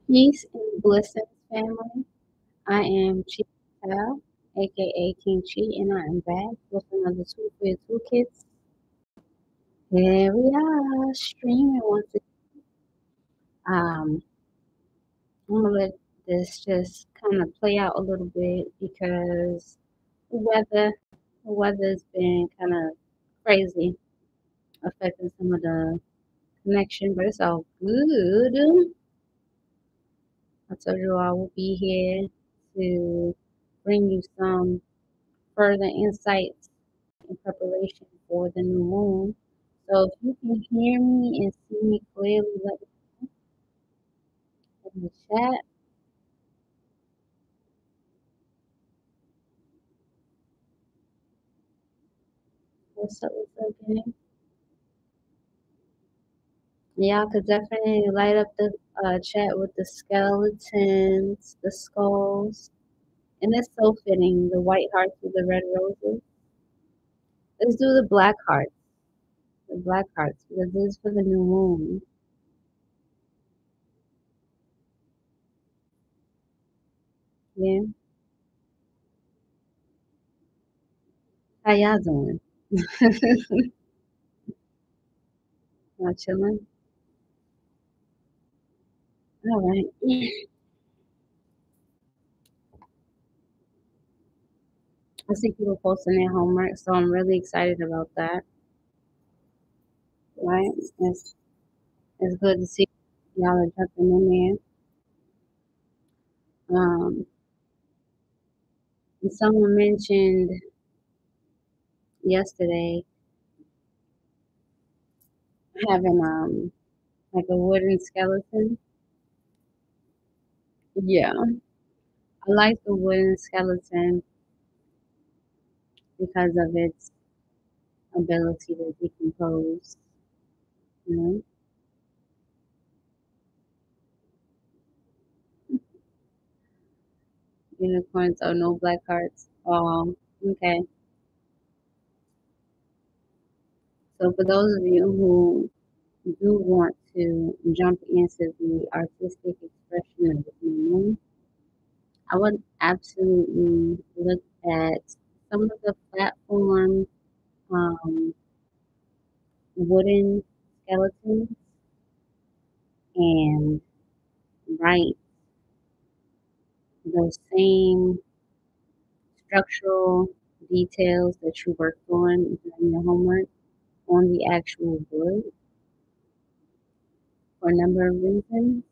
Peace and blessings, family. I am ChiVital, aka King Chi, and I am back with another Two for Your Toolkits. Here we are, streaming once again. Um, I'm gonna let this just kind of play out a little bit because the weather, the weather's been kind of crazy, affecting some of the connection, but it's all good. I told you I will be here to bring you some further insights in preparation for the new moon. So if you can hear me and see me clearly, let me know in the chat. What's up, gang? Y'all could definitely light up the chat with the skeletons, the skulls, and it's so fitting. The white hearts with the red roses. Let's do the black hearts, because this is for the new moon. Yeah, how y'all doing? Y'all chilling? All right. I see people posting their homework, so I'm really excited about that. Right? It's good to see y'all are jumping in there. And someone mentioned yesterday having like a wooden skeleton. Yeah, I like the wooden skeleton because of its ability to decompose. You know, unicorns are no black hearts. Okay. So for those of you who do want to jump into the artistic expression of the moon, I would absolutely look at some of the platform um, wooden skeletons and write those same structural details that you worked on during your homework on the actual wood for a number of reasons.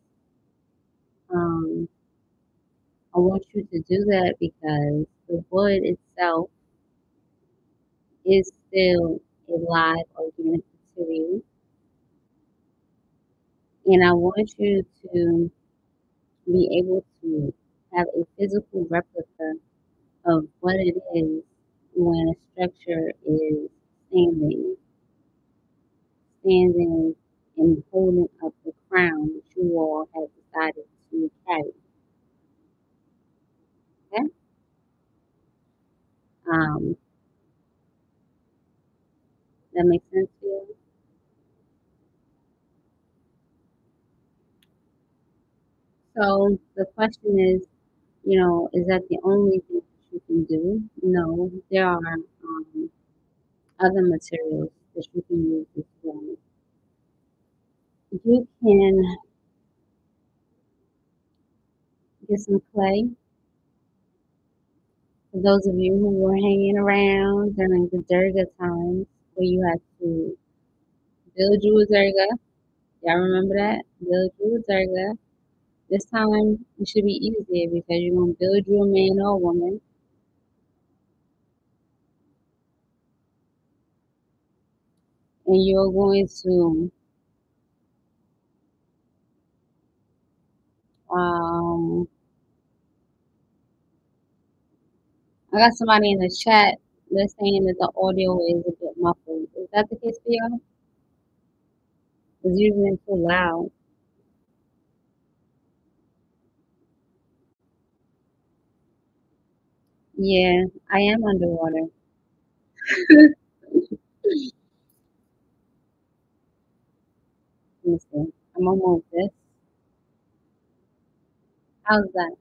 Um, I want you to do that because the wood itself is still a live organic material. And I want you to be able to have a physical replica of what it is when a structure is standing, standing and holding up the crown that you all have decided to carry. Okay? Um, that makes sense to you? So the question is, is that the only thing that you can do? No, there are other materials that you can use as well. You can get some clay. For those of you who were hanging around during the Durga times, where you had to build you a Durga. Y'all remember that? Build you a Durga. This time it should be easier because you're going to build you a man or a woman, and you're going to um I got somebody in the chat that's saying that the audio is a bit muffled. Is that the case for y'all? It's usually too loud. Yeah, I am underwater. Let me see. I'm gonna move this. How's that?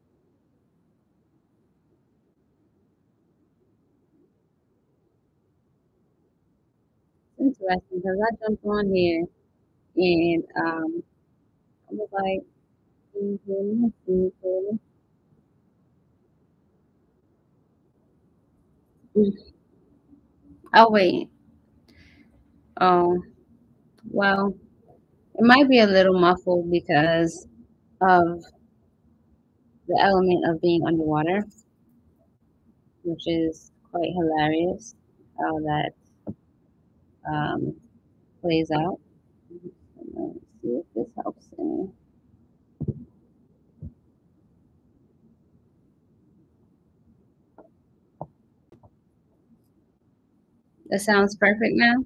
Interesting because I jumped on here and I was like, "Can you hear me? Can you hear me?" Oh wait. Oh well, it might be a little muffled because of the element of being underwater, which is quite hilarious how that um, plays out. Let's see if this helps any. That sounds perfect now.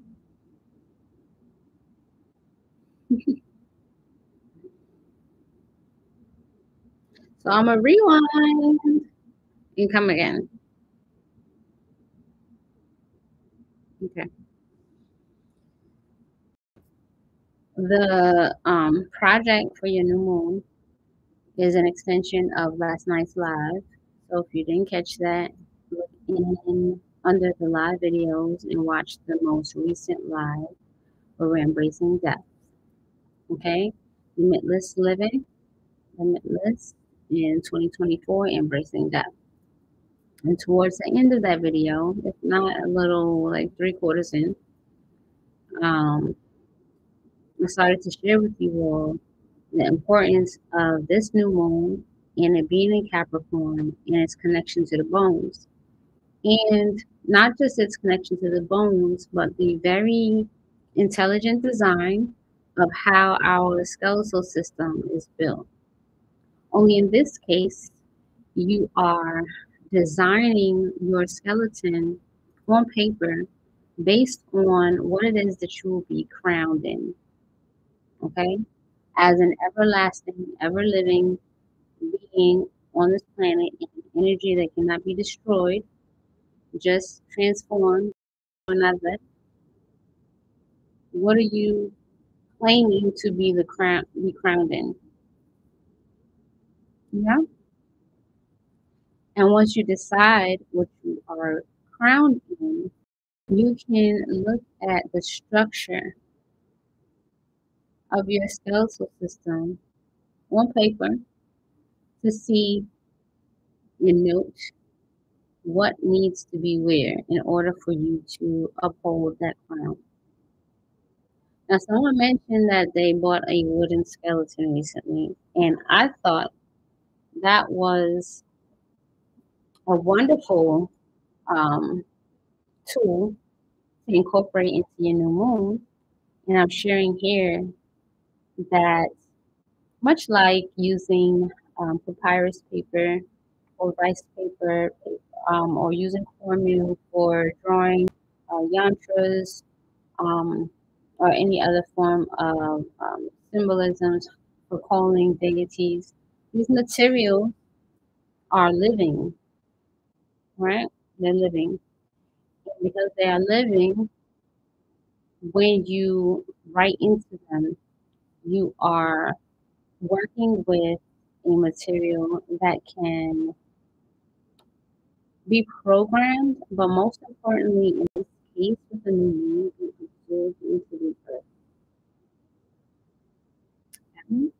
So I'm gonna rewind and come again. Okay. The project for your new moon is an extension of last night's live. So if you didn't catch that, look in under the live videos and watch the most recent live where we're embracing death. Okay? Limitless living, limitless in 2024, embracing death. And towards the end of that video, if not a little like three quarters in, um, I started to share with you all the importance of this new moon and it being in Capricorn and its connection to the bones. And not just its connection to the bones, but the very intelligent design of how our skeletal system is built. Only in this case, you are designing your skeleton on paper based on what it is that you will be crowned in, okay? As an everlasting, ever living being on this planet in energy that cannot be destroyed, just transformed to another. What are you claiming to be the crown be crowned in? Yeah. And once you decide what you are crowned in, you can look at the structure of your skeletal system on paper to see and note what needs to be where in order for you to uphold that crown. Now, someone mentioned that they bought a wooden skeleton recently, and I thought that was a wonderful um, tool to incorporate into your new moon. And I'm sharing here that much like using papyrus paper or rice paper, or using cornmeal for drawing yantras, um, or any other form of symbolisms for calling deities. These materials are living, right? They're living. And because they are living, when you write into them, you are working with a material that can be programmed, but most importantly, in this case, with the new moon, it absorbs into the earth. Okay?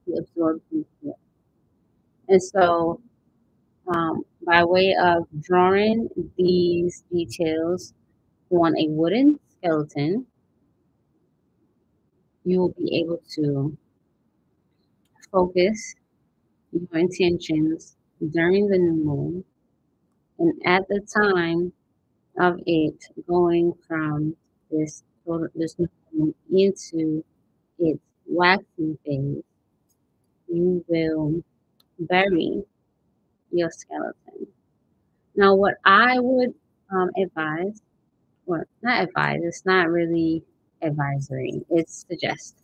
It absorbs into the earth. And so, by way of drawing these details on a wooden skeleton, you will be able to focus your intentions during the new moon and at the time of it going from this new moon into its waxing phase, you will bury your skeleton. Now, what I would advise, or not advise, it's not really advisory, it's suggest.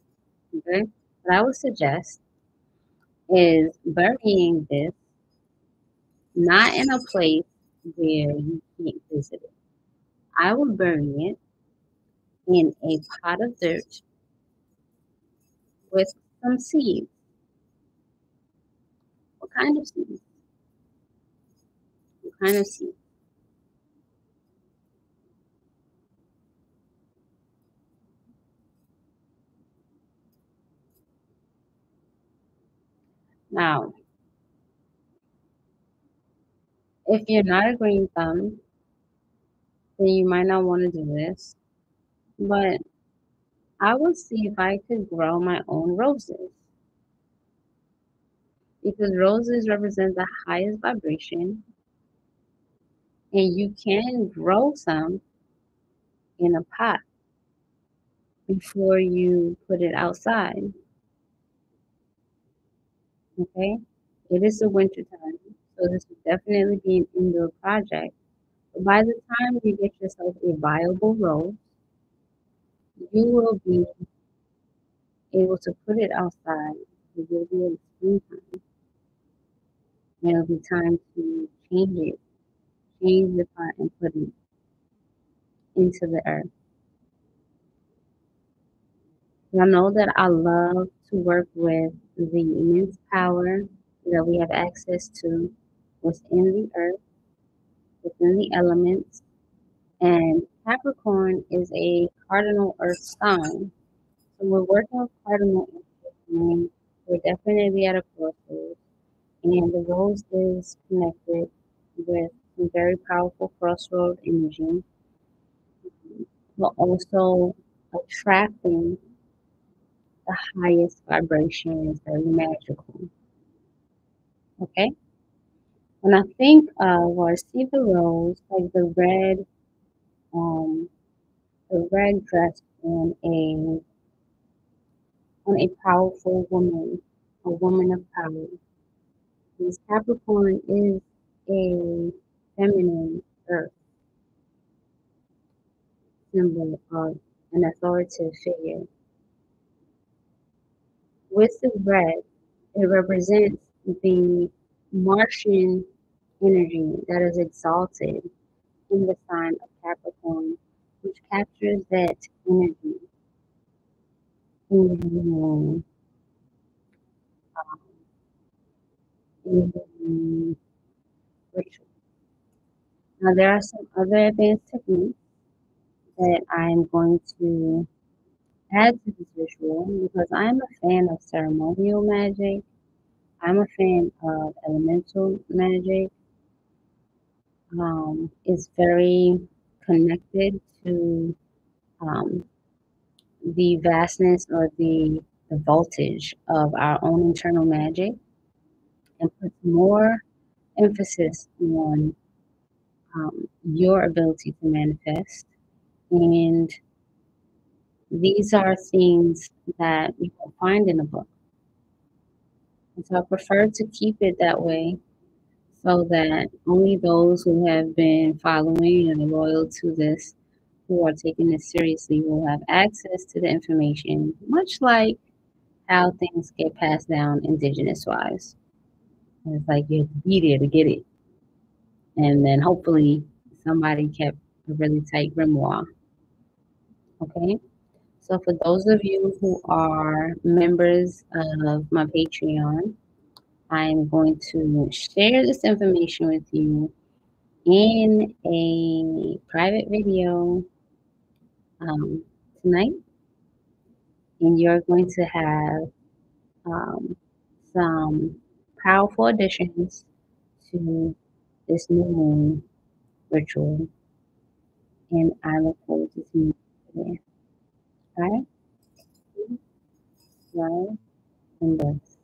Okay? What I would suggest is burying this not in a place where you can't visit it. I would bury it in a pot of dirt with some seeds. kind of seeds? What kind of seeds? Now, if you're not a green thumb, then you might not want to do this. But I would see if I could grow my own roses because roses represent the highest vibration, and you can grow some in a pot before you put it outside. Okay, it is the winter time, so this would definitely be an indoor project. But by the time you get yourself a viable rose, you will be able to put it outside. It will be in springtime, and it'll be time to change the pot, and put it into the earth. I know that I love to work with the immense power that we have access to within the earth, within the elements. And Capricorn is a cardinal earth sign. So we're working with cardinal earth, and we're definitely at a crossroads. And the rose is connected with some very powerful crossroad energy, but also attracting the highest vibration is very magical. Okay? When I think of or see the rose, like um, the red dress on a powerful woman, a woman of power. Because Capricorn is a feminine earth symbol of an authoritative figure. With the red, it represents the Martian energy that is exalted in the sign of Capricorn, which captures that energy in the ritual. Now, there are some other advanced techniques that I'm going to add to this ritual because I'm a fan of ceremonial magic. I'm a fan of elemental magic. It's very connected to um, the vastness or the voltage of our own internal magic and puts more emphasis on your ability to manifest. And these are things that you will find in a book. And so I prefer to keep it that way so that only those who have been following and loyal to this, who are taking this seriously, will have access to the information, much like how things get passed down indigenous wise. And it's like you have to be there to get it. And then hopefully somebody kept a really tight grimoire. Okay. So for those of you who are members of my Patreon, I'm going to share this information with you in a private video tonight, and you're going to have um, some powerful additions to this new moon ritual, and I look forward to seeing you there. All right? Love and bliss.